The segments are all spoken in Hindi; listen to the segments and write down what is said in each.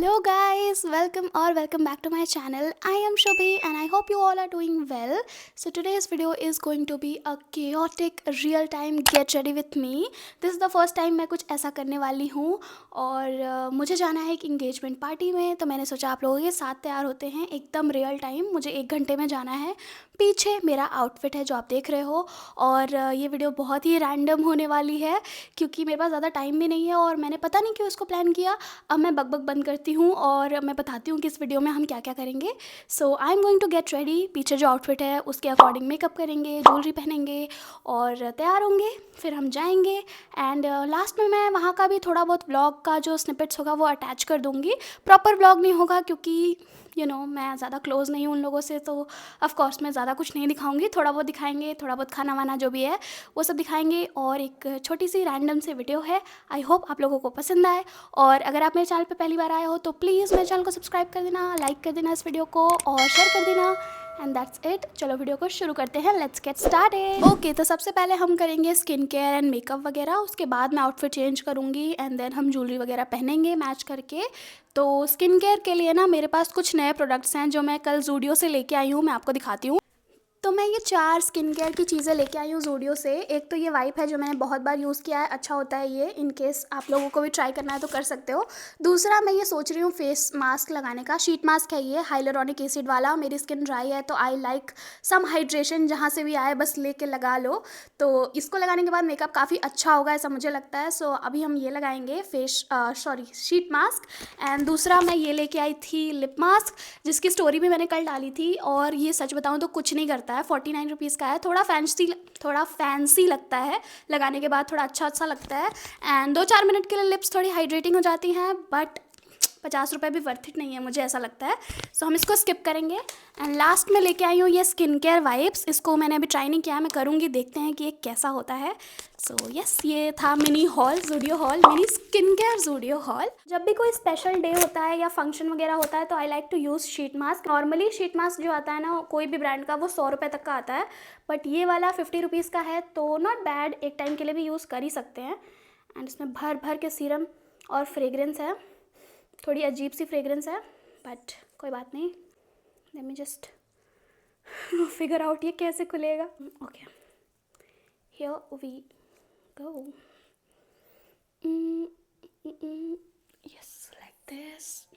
Hello guys, welcome back to my channel. I am Shubhi and I hope you all are doing well. So today's video is going to be a chaotic real time get ready with me. This is the first time मैं कुछ ऐसा करने वाली हूँ और मुझे जाना है एक इंगेजमेंट पार्टी में, तो मैंने सोचा आप लोगों के साथ तैयार होते हैं एकदम रियल टाइम। मुझे 1 घंटे में जाना है। पीछे मेरा आउटफिट है जो आप देख रहे हो और ये वीडियो बहुत ही रैंडम होने वाली है क्योंकि मेरे पास ज़्यादा टाइम भी नहीं है और मैंने पता नहीं क्यों इसको प्लान किया। अब मैं बक बंद करती हूँ और मैं बताती हूँ कि इस वीडियो में हम क्या क्या करेंगे। So I am going to get ready. पीछे जो आउटफिट है उसके अकॉर्डिंग मेकअप करेंगे, ज्वेलरी पहनेंगे और तैयार होंगे, फिर हम जाएंगे। एंड लास्ट में मैं वहाँ का भी थोड़ा बहुत व्लॉग का जो स्निपेट्स होगा वो अटैच कर दूँगी। प्रॉपर व्लॉग नहीं होगा क्योंकि मैं ज़्यादा क्लोज़ नहीं हूँ उन लोगों से, तो ऑफ़ कोर्स मैं ज़्यादा कुछ नहीं दिखाऊंगी। थोड़ा बहुत दिखाएंगे, थोड़ा बहुत खाना वाना जो भी है वो सब दिखाएंगे और एक छोटी सी रैंडम सी वीडियो है। आई होप आप लोगों को पसंद आए और अगर आप मेरे चैनल पे पहली बार आए हो तो प्लीज़ मेरे चैनल को सब्सक्राइब कर देना, लाइक कर देना इस वीडियो को और शेयर कर देना। And that's it. चलो वीडियो को शुरू करते हैं। Let's get started. ओके, तो सबसे पहले हम करेंगे स्किन केयर एंड मेकअप वगैरह। उसके बाद मैं आउटफिट चेंज करूँगी एंड देन हम ज्वेलरी वगैरह पहनेंगे मैच करके। तो स्किन केयर के लिए ना मेरे पास कुछ नए प्रोडक्ट्स हैं जो मैं कल ज़ूडियो से लेके आई हूँ, मैं आपको दिखाती हूँ। तो मैं ये 4 स्किन केयर की चीज़ें लेके आई हूँ ज़ूडियो से। एक तो ये वाइप है जो मैंने बहुत बार यूज़ किया है, अच्छा होता है ये। इन केस आप लोगों को भी ट्राई करना है तो कर सकते हो। दूसरा मैं ये सोच रही हूँ फेस मास्क लगाने का। शीट मास्क है ये, हाइलुरोनिक एसिड वाला। मेरी स्किन ड्राई है तो आई लाइक सम हाइड्रेशन, जहाँ से भी आए बस लेके लगा लो। तो इसको लगाने के बाद मेकअप काफ़ी अच्छा होगा ऐसा मुझे लगता है। सो अभी हम ये लगाएंगे शीट मास्क। एंड दूसरा मैं ये लेके आई थी लिप मास्क, जिसकी स्टोरी भी मैंने कल डाली थी और ये सच बताऊँ तो कुछ नहीं करता है। 49 रुपीज़ का है। थोड़ा फैंसी लगता है लगाने के बाद, थोड़ा अच्छा लगता है। एंड 2-4 मिनट के लिए लिप्स थोड़ी हाइड्रेटिंग हो जाती हैं, बट 50 रुपये भी वर्थ इट नहीं है, मुझे ऐसा लगता है। सो हम इसको स्किप करेंगे। एंड लास्ट में लेके आई हूँ ये स्किन केयर वाइप्स। इसको मैंने अभी ट्राई नहीं किया है, मैं करूँगी, देखते हैं कि ये कैसा होता है। सो यस, ये था mini hall, Zudio hall, mini skin care Zudio hall. जब भी कोई स्पेशल डे होता है या फंक्शन वगैरह होता है तो I like to use sheet mask. Normally sheet mask जो आता है ना कोई भी ब्रांड का, वो 100 रुपये तक का आता है, बट ये वाला 50 रुपीज़ का है तो नॉट बैड, एक टाइम के लिए भी यूज़ कर ही सकते हैं। एंड इसमें भर भर के सीरम और फ्रेग्रेंस है, थोड़ी अजीब सी फ्रेग्रेंस है बट कोई बात नहीं। Let me just figure out ये कैसे खुलेगा। Okay, here we go. Yes, like this.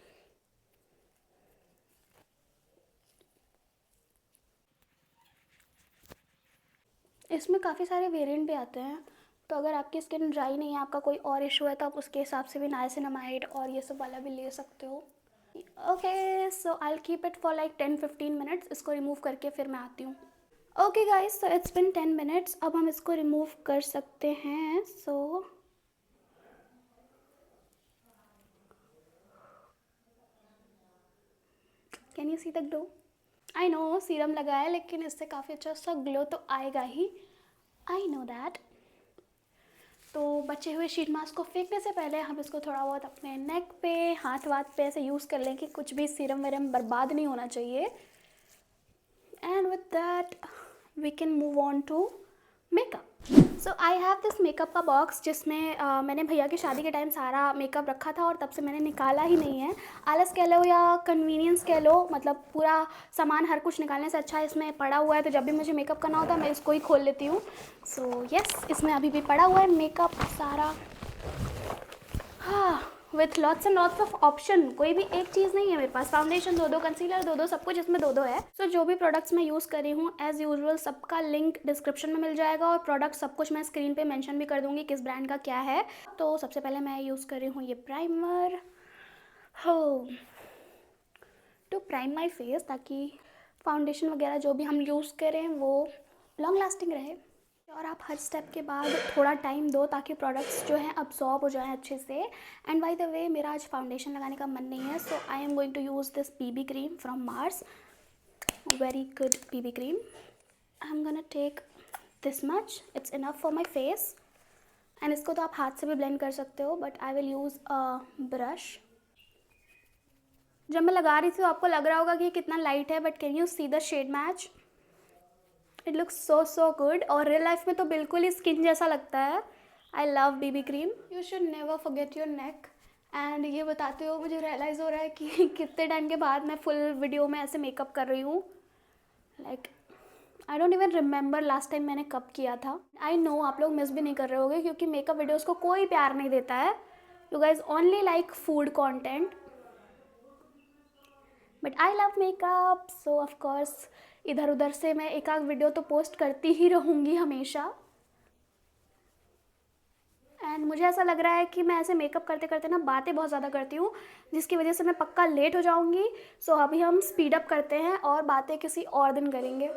इसमें काफ़ी सारे वेरिएंट भी आते हैं, तो अगर आपकी स्किन ड्राई नहीं है, आपका कोई और इशू है, तो आप उसके हिसाब से भी नाइसिनामाइड और ये सब वाला भी ले सकते हो। Okay, so I will keep it for like 10-15 minutes. इसको रिमूव करके फिर मैं आती हूँ। Okay guys, so it's been 10 minutes. अब हम इसको रिमूव कर सकते हैं। So can you see the glow? I know serum लगा है लेकिन इससे काफ़ी अच्छा सा ग्लो तो आएगा ही, आई नो दैट। तो बचे हुए शीट मास्क को फेंकने से पहले हम इसको थोड़ा बहुत अपने नेक पे, हाथ वाथ पे ऐसे यूज़ कर लें कि कुछ भी सीरम वीरम बर्बाद नहीं होना चाहिए। And with that we can move on to makeup. So I have this makeup का बॉक्स जिसमें मैंने भैया की शादी के टाइम सारा मेकअप रखा था और तब से मैंने निकाला ही नहीं है। आलस कह लो या कन्वीनियंस कह लो, मतलब पूरा सामान हर कुछ निकालने से अच्छा इसमें पड़ा हुआ है, तो जब भी मुझे मेकअप करना होता है मैं इसको ही खोल लेती हूँ। सो यस, इसमें अभी भी पड़ा हुआ है मेकअप सारा। हाँ, with lots and lots of option. कोई भी एक चीज़ नहीं है मेरे पास। फाउंडेशन दो, कंसीलर दो, सब कुछ इसमें दो है। सो जो भी प्रोडक्ट्स मैं यूज़ कर रही हूँ एज़ यूजुअल सबका लिंक डिस्क्रिप्शन में मिल जाएगा और प्रोडक्ट सब कुछ मैं स्क्रीन पे मेंशन भी कर दूँगी किस ब्रांड का क्या है। तो सबसे पहले मैं यूज़ कर रही हूँ ये प्राइमर, हो टू प्राइम माई फेस, ताकि फाउंडेशन वगैरह जो भी हम यूज़ करें वो लॉन्ग लास्टिंग रहे। और आप हर स्टेप के बाद थोड़ा टाइम दो ताकि प्रोडक्ट्स जो हैं अब्सॉर्ब हो जाएं अच्छे से। एंड बाय द वे, मेरा आज फाउंडेशन लगाने का मन नहीं है, so I am going to use this BB cream from Mars, very good BB cream. I am gonna take this much, it's enough for my face. And इसको तो आप हाथ से भी ब्लेंड कर सकते हो, but I will use a brush. जब मैं लगा रही थी तो आपको लग रहा होगा कि ये कितना लाइट है, but can you see the shade match? It looks so good और रियल लाइफ में तो बिल्कुल ही स्किन जैसा लगता है। I love BB cream. You should never forget your neck and ये बताते हो मुझे रियलाइज़ हो रहा है कि कितने टाइम के बाद मैं फुल वीडियो में ऐसे मेकअप कर रही हूँ। Like I don't even remember last time मैंने कब किया था। आई नो आप लोग मिस भी नहीं कर रहे होगे क्योंकि मेकअप वीडियोस को कोई प्यार नहीं देता है। You guys only like food content, but I love makeup, so of course इधर उधर से मैं एक आध वीडियो तो पोस्ट करती ही रहूँगी हमेशा। एंड मुझे ऐसा लग रहा है कि मैं ऐसे मेकअप करते करते ना बातें बहुत ज़्यादा करती हूँ, जिसकी वजह से मैं पक्का लेट हो जाऊँगी। सो अभी हम स्पीड अप करते हैं और बातें किसी और दिन करेंगे।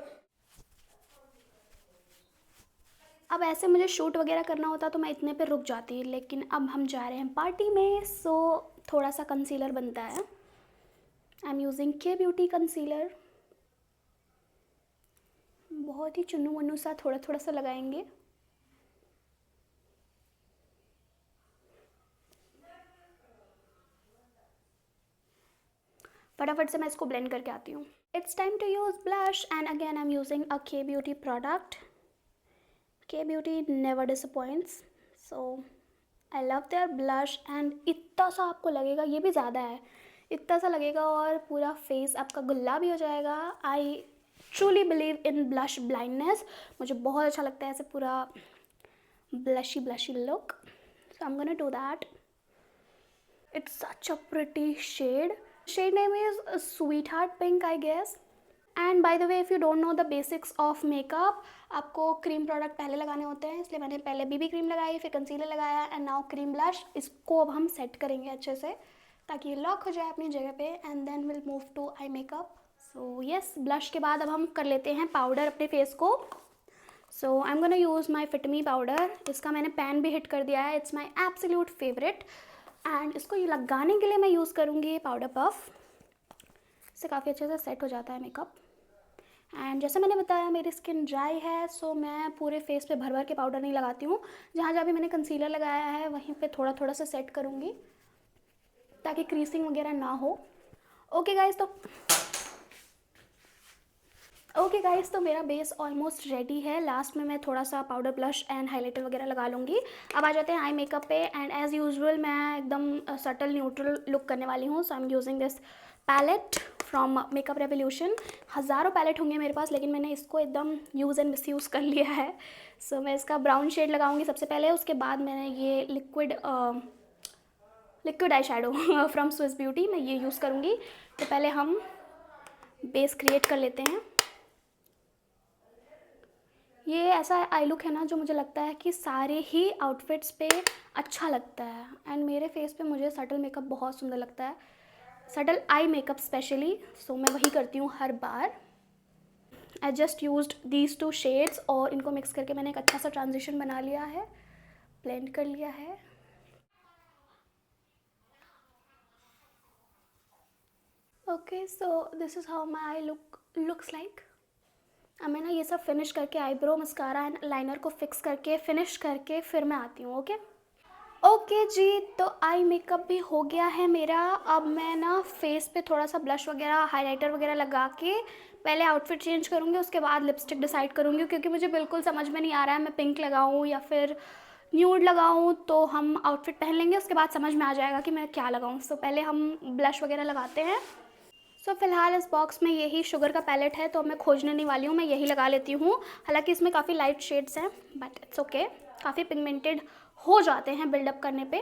अब ऐसे मुझे शूट वगैरह करना होता तो मैं इतने पे रुक जाती, लेकिन अब हम जा रहे हैं पार्टी में, सो थोड़ा सा कंसीलर बनता है। आई एम यूजिंग के ब्यूटी कंसीलर। बहुत ही चुन्नू मुन्नू सा थोड़ा थोड़ा सा लगाएंगे। फटाफट से मैं इसको ब्लेंड करके आती हूँ। It's time to use blush and again I am using a K beauty product. K beauty never disappoints, so I love their blush. And इतना सा आपको लगेगा, ये भी ज़्यादा है, इतना सा लगेगा और पूरा फेस आपका गुलाबी हो जाएगा। I truly believe in blush blindness. मुझे बहुत अच्छा लगता है ऐसे पूरा blushy blushy look, so I am gonna do that. It's such a pretty shade. Shade name is sweetheart pink I guess. And by the way if you don't know the basics of makeup, आपको क्रीम प्रोडक्ट पहले लगाने होते हैं, इसलिए मैंने पहले बीबी क्रीम लगाई, फिर कंसीलर लगाया एंड नाउ क्रीम ब्लश। इसको अब हम सेट करेंगे अच्छे से ताकि ये लॉक हो जाए अपनी जगह पे, and then will move to eye makeup. So yes, blush के बाद अब हम कर लेते हैं पाउडर अपने फेस को। So I am gonna use my fit me powder. इसका मैंने पैन भी हिट कर दिया है, it's my absolute favourite. And इसको ये लगाने के लिए मैं यूज़ करूँगी पाउडर पफ। इससे काफ़ी अच्छे से सेट हो जाता है मेकअप। एंड जैसे मैंने बताया मेरी स्किन ड्राई है, सो मैं पूरे फेस पे भर भर के पाउडर नहीं लगाती हूँ। जहाँ जहाँ भी मैंने कंसीलर लगाया है वहीं पे थोड़ा थोड़ा सा सेट करूँगी ताकि क्रीसिंग वगैरह ना हो। ओके गाइस, तो मेरा बेस ऑलमोस्ट रेडी है। लास्ट में मैं थोड़ा सा पाउडर ब्लश एंड हाइलाइटर वगैरह लगा लूँगी। अब आ जाते हैं आई मेकअप पे। एंड एज़ यूजुअल मैं एकदम सटल न्यूट्रल लुक करने वाली हूँ। So I am using this palette from Makeup Revolution. हज़ारों पैलेट होंगे मेरे पास, लेकिन मैंने इसको एकदम यूज़ एंड मिसयूज़ कर लिया है। सो मैं इसका ब्राउन शेड लगाऊंगी सबसे पहले, उसके बाद मैंने ये liquid eye shadow from Swiss beauty मैं ये यूज़ करूँगी। तो पहले हम बेस क्रिएट कर लेते हैं। ये ऐसा आई लुक है ना जो मुझे लगता है कि सारे ही आउटफिट्स पे अच्छा लगता है। एंड मेरे फेस पे मुझे सटल मेकअप बहुत सुंदर लगता है, subtle eye makeup specially. So मैं वही करती हूँ हर बार। I just used these two shades और इनको मिक्स करके मैंने एक अच्छा सा ट्रांजिशन बना लिया है, ब्लेंड कर लिया है। Okay, so this is how my I looks like. अब मैं ना ये सब फिनिश करके आईब्रो मस्कारा एंड लाइनर को फिक्स करके फिनिश करके फिर मैं आती हूँ। ओके जी, तो आई मेकअप भी हो गया है मेरा। अब मैं ना फेस पे थोड़ा सा ब्लश वगैरह हाइलाइटर वगैरह लगा के पहले आउटफिट चेंज करूँगी, उसके बाद लिपस्टिक डिसाइड करूँगी, क्योंकि मुझे बिल्कुल समझ में नहीं आ रहा है मैं पिंक लगाऊँ या फिर न्यूड लगाऊँ। तो हम आउटफिट पहन लेंगे, उसके बाद समझ में आ जाएगा कि मैं क्या लगाऊँ। सो पहले हम ब्लश वगैरह लगाते हैं। सो फिलहाल इस बॉक्स में यही शुगर का पैलेट है, तो मैं खोजने नहीं वाली हूँ, मैं यही लगा लेती हूँ। हालांकि इसमें काफ़ी लाइट शेड्स हैं, बट इट्स ओके, काफ़ी पिगमेंटेड हो जाते हैं बिल्डअप करने पे।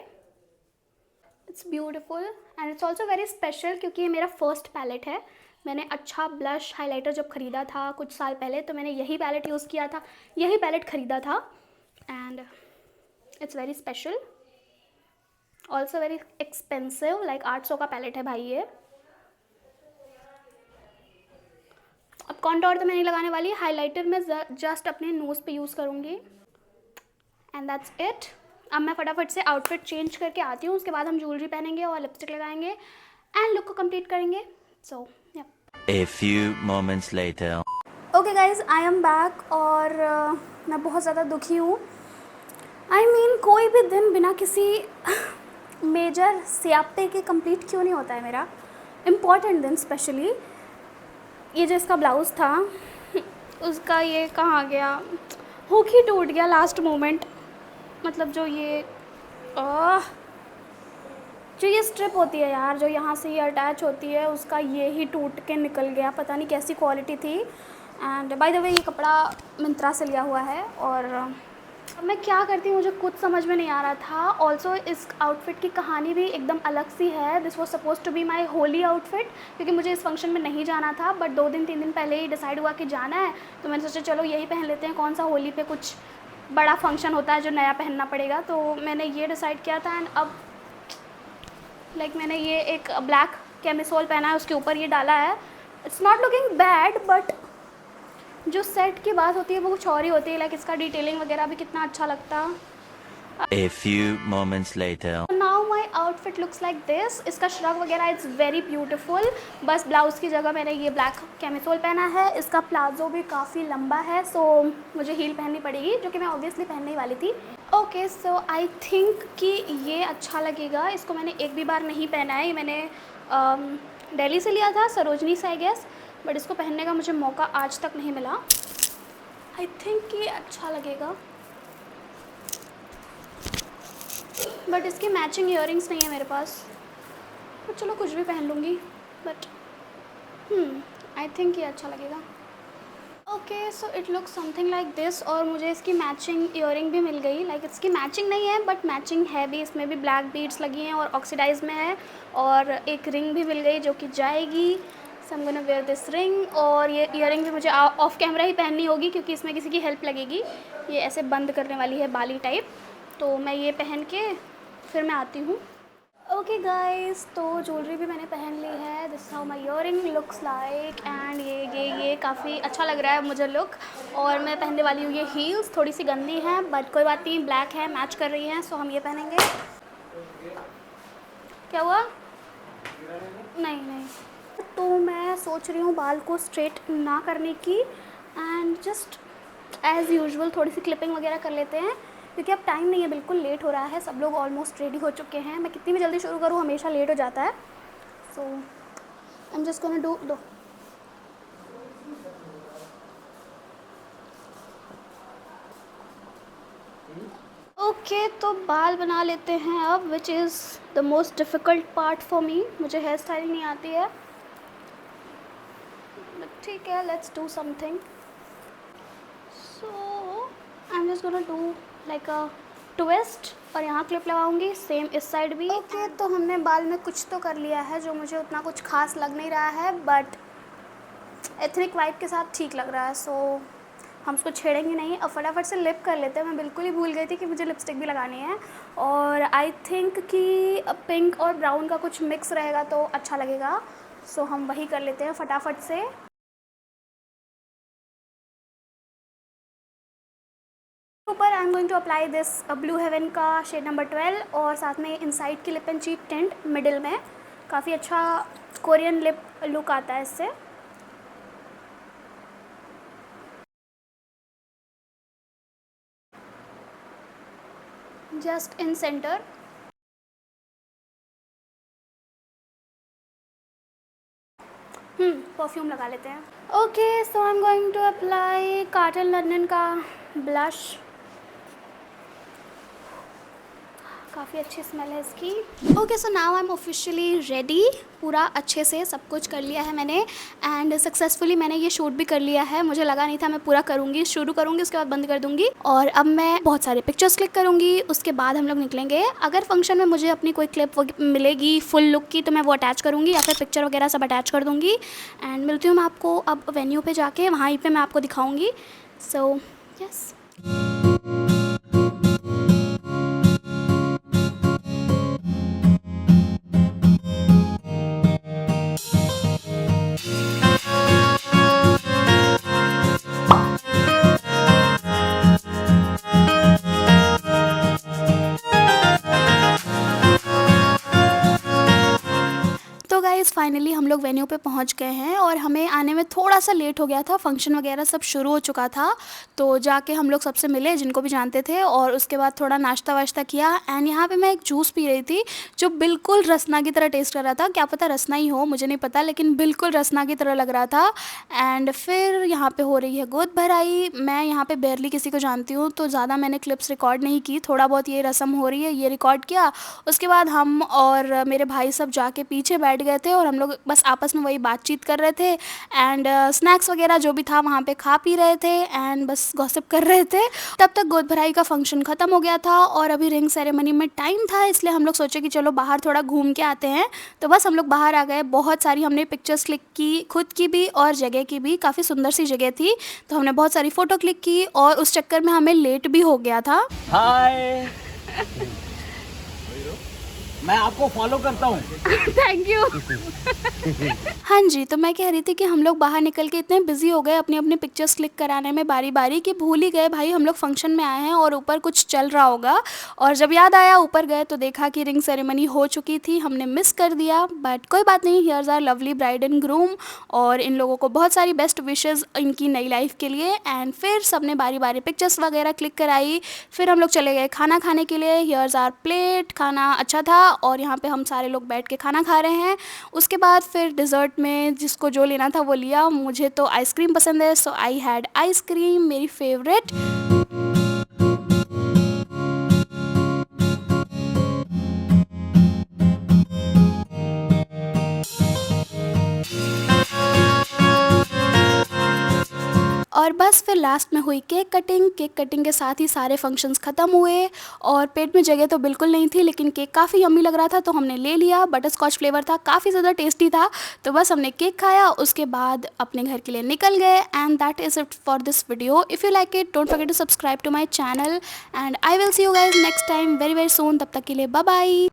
It's beautiful and it's also very special क्योंकि ये मेरा फर्स्ट पैलेट है। मैंने अच्छा ब्लश हाइलाइटर जब ख़रीदा था कुछ साल पहले, तो मैंने यही पैलेट यूज़ किया था, यही पैलेट ख़रीदा था। And it's very special, also very expensive, like 800 का पैलेट है भाई ये। अब कॉन्टोर तो मैं नहीं लगाने वाली, हाइलाइटर मैं जस्ट अपने नोज़ पे यूज़ करूँगी एंड दैट्स इट। अब मैं फटाफट से आउटफिट चेंज करके आती हूँ, उसके बाद हम ज्वेलरी पहनेंगे और लिपस्टिक लगाएंगे एंड लुक को कंप्लीट करेंगे। सो A few moments later. Okay guys, I am back और मैं बहुत ज़्यादा दुखी हूँ। आई मीन कोई भी दिन बिना किसी मेजर स्यापे के कंप्लीट क्यों नहीं होता है मेरा, इम्पॉर्टेंट दिन स्पेशली। ये जो इसका ब्लाउज़ था उसका ये कहाँ गया, हुक ही टूट गया लास्ट मोमेंट। मतलब जो ये जो ये स्ट्रिप होती है यार, जो यहाँ से ये अटैच होती है, उसका ये ही टूट के निकल गया, पता नहीं कैसी क्वालिटी थी। एंड बाय द वे ये कपड़ा मिंत्रा से लिया हुआ है। और अब मैं क्या करती हूँ मुझे कुछ समझ में नहीं आ रहा था। ऑल्सो इस आउटफिट की कहानी भी एकदम अलग सी है। This was suppose to be my Holi outfit, क्योंकि मुझे इस फंक्शन में नहीं जाना था, बट 2-3 दिन पहले ही डिसाइड हुआ कि जाना है, तो मैंने सोचा चलो यही पहन लेते हैं, कौन सा होली पे कुछ बड़ा फंक्शन होता है जो नया पहनना पड़ेगा। तो मैंने ये डिसाइड किया था। एंड अब मैंने ये एक ब्लैक कैमिसोल पहना है, उसके ऊपर ये डाला है। It's not looking bad, but जो सेट की बात होती है वो कुछ और ही होती है। इसका डिटेलिंग वगैरह भी कितना अच्छा लगता। A few moments later. Now my outfit looks like this. इसका श्रग वगैरह इट्स वेरी ब्यूटीफुल। बस ब्लाउज़ की जगह मैंने ये ब्लैक कैमिसोल पहना है। इसका प्लाजो भी काफ़ी लंबा है, सो मुझे हील पहननी पड़ेगी, जो कि मैं ऑब्वियसली पहनने ही वाली थी। ओके, सो आई थिंक कि ये अच्छा लगेगा। इसको मैंने एक भी बार नहीं पहना है, ये मैंने दिल्ली से लिया था, सरोजनी से आई गेस, बट इसको पहनने का मुझे मौका आज तक नहीं मिला। आई थिंक ये अच्छा लगेगा, बट इसकी मैचिंग ईयरिंग्स नहीं है मेरे पास, तो चलो कुछ भी पहन लूँगी। बट आई थिंक ये अच्छा लगेगा। Okay, so it looks something like this. और मुझे इसकी मैचिंग ईयरिंग भी मिल गई। इसकी मैचिंग नहीं है, बट मैचिंग है भी। इसमें भी ब्लैक बीड्स लगी हैं और ऑक्सीडाइज में है, और एक रिंग भी मिल गई जो कि जाएगी। So I am gonna wear this ring. और ये ईयरिंग भी मुझे ऑफ कैमरा ही पहननी होगी, क्योंकि इसमें किसी की हेल्प लगेगी। ये ऐसे बंद करने वाली है, बाली टाइप। तो मैं ये पहन के फिर मैं आती हूँ। ओके गाइस, तो ज्वेलरी भी मैंने पहन ली है। This how my earring looks like. And ये काफ़ी अच्छा लग रहा है मुझे लुक। और मैं पहनने वाली हूँ ये हील्स, थोड़ी सी गंदी हैं, बट कोई बात नहीं, ब्लैक है, मैच कर रही हैं, सो हम ये पहनेंगे। क्या हुआ? नहीं। तो मैं सोच रही हूँ बाल को स्ट्रेट ना करने की, एंड जस्ट एज़ यूजुअल थोड़ी सी क्लिपिंग वगैरह कर लेते हैं, क्योंकि अब टाइम नहीं है, बिल्कुल लेट हो रहा है। सब लोग ऑलमोस्ट रेडी हो चुके हैं। मैं कितनी भी जल्दी शुरू करूँ हमेशा लेट हो जाता है। So I am just gonna do दो। ओके, तो बाल बना लेते हैं अब, which is the most difficult part for me. मुझे हेयर स्टाइलिंग नहीं आती है, बट ठीक है, let's do something. So I am just gonna do like a twist, और यहाँ क्लिप लगाऊंगी, सेम इस साइड भी। ओके, तो हमने बाल में कुछ तो कर लिया है, जो मुझे उतना कुछ खास लग नहीं रहा है, बट एथनिक वाइब के साथ ठीक लग रहा है। सो हम उसको छेड़ेंगे नहीं। अब फटाफट से लिप कर लेते हैं। मैं बिल्कुल ही भूल गई थी कि मुझे लिपस्टिक भी लगानी है, और आई थिंक कि पिंक और ब्राउन का कुछ मिक्स रहेगा तो अच्छा लगेगा। सो हम वही कर लेते हैं फटाफट से। ऊपर I am going to apply this blue heaven का शेड नंबर 12, और साथ में इनसाइड की lip and cheek tint middle में। काफ़ी अच्छा कोरियन लिप लुक आता है इससे। Just in centre. परफ्यूम लगा लेते हैं। Okay, so I am going to apply Carton London का ब्लश। काफ़ी अच्छी स्मेल है इसकी। Okay, so now I am officially ready. पूरा अच्छे से सब कुछ कर लिया है मैंने, एंड सक्सेसफुली मैंने ये शूट भी कर लिया है। मुझे लगा नहीं था मैं पूरा करूँगी, शुरू करूँगी उसके बाद बंद कर दूँगी। और अब मैं बहुत सारे पिक्चर्स क्लिक करूँगी, उसके बाद हम लोग निकलेंगे। अगर फंक्शन में मुझे अपनी कोई क्लिप मिलेगी फुल लुक की, तो मैं वो अटैच करूँगी, या फिर पिक्चर वगैरह सब अटैच कर दूँगी। एंड मिलती हूँ मैं आपको अब वेन्यू पर जाके, वहीं पर मैं आपको दिखाऊँगी। So yes. गाइस फाइनली हम लोग वेन्यू पे पहुंच गए हैं और हमें आने में थोड़ा सा लेट हो गया था, फंक्शन वगैरह सब शुरू हो चुका था। तो जाके हम लोग सबसे मिले जिनको भी जानते थे और उसके बाद थोड़ा नाश्ता वाश्ता किया। एंड यहाँ पे मैं एक जूस पी रही थी जो बिल्कुल रसना की तरह टेस्ट कर रहा था, क्या पता रसना ही हो, मुझे नहीं पता, लेकिन बिल्कुल रसना की तरह लग रहा था। एंड फिर यहाँ पे हो रही है गोद भराई। मैं यहाँ पे बेयरली किसी को जानती हूँ तो ज़्यादा मैंने क्लिप्स रिकॉर्ड नहीं की, थोड़ा बहुत ये रस्म हो रही है ये रिकॉर्ड किया। उसके बाद हम और मेरे भाई सब जाके पीछे बैठ गए थे और हम लोग बस आपस में वही बातचीत कर रहे थे एंड स्नैक्स वगैरह जो भी था वहाँ पे खा पी रहे थे एंड बस गॉसिप कर रहे थे। तब तक गोद भराई का फंक्शन ख़त्म हो गया था और अभी रिंग सेरेमनी में टाइम था, इसलिए हम लोग सोचे कि चलो बाहर थोड़ा घूम के आते हैं। तो बस हम लोग बाहर आ गए, बहुत सारी हमने पिक्चर्स क्लिक की, खुद की भी और जगह की भी, काफ़ी सुंदर सी जगह थी तो हमने बहुत सारी फ़ोटो क्लिक की और उस चक्कर में हमें लेट भी हो गया था। हाय मैं आपको फॉलो करता हूँ। Thank you. हाँ जी, तो मैं कह रही थी कि हम लोग बाहर निकल के इतने बिजी हो गए अपनी अपनी पिक्चर्स क्लिक कराने में बारी बारी कि भूल ही गए भाई हम लोग फंक्शन में आए हैं और ऊपर कुछ चल रहा होगा। और जब याद आया ऊपर गए तो देखा कि रिंग सेरेमनी हो चुकी थी, हमने मिस कर दिया, बट कोई बात नहीं, here's are lovely bride and groom और इन लोगों को बहुत सारी बेस्ट विशेज़ इनकी नई लाइफ के लिए। एंड फिर सबने बारी बारी पिक्चर्स वगैरह क्लिक कराई। फिर हम लोग चले गए खाना खाने के लिए। हियर्स आर प्लेट, खाना अच्छा था और यहाँ पे हम सारे लोग बैठ के खाना खा रहे हैं। उसके बाद फिर डिज़र्ट में जिसको जो लेना था वो लिया। मुझे तो आइसक्रीम पसंद है सो आई हैड आइसक्रीम, मेरी फेवरेट। और बस फिर लास्ट में हुई केक कटिंग। केक कटिंग के साथ ही सारे फंक्शंस ख़त्म हुए और पेट में जगह तो बिल्कुल नहीं थी लेकिन केक काफ़ी यम्मी लग रहा था तो हमने ले लिया। बटर स्कॉच फ्लेवर था, काफ़ी ज़्यादा टेस्टी था। तो बस हमने केक खाया, उसके बाद अपने घर के लिए निकल गए। And that is it for this video. If you like it don't forget to subscribe to my channel and I will see you guys next time very very soon. तब तक के लिए बाय बाय।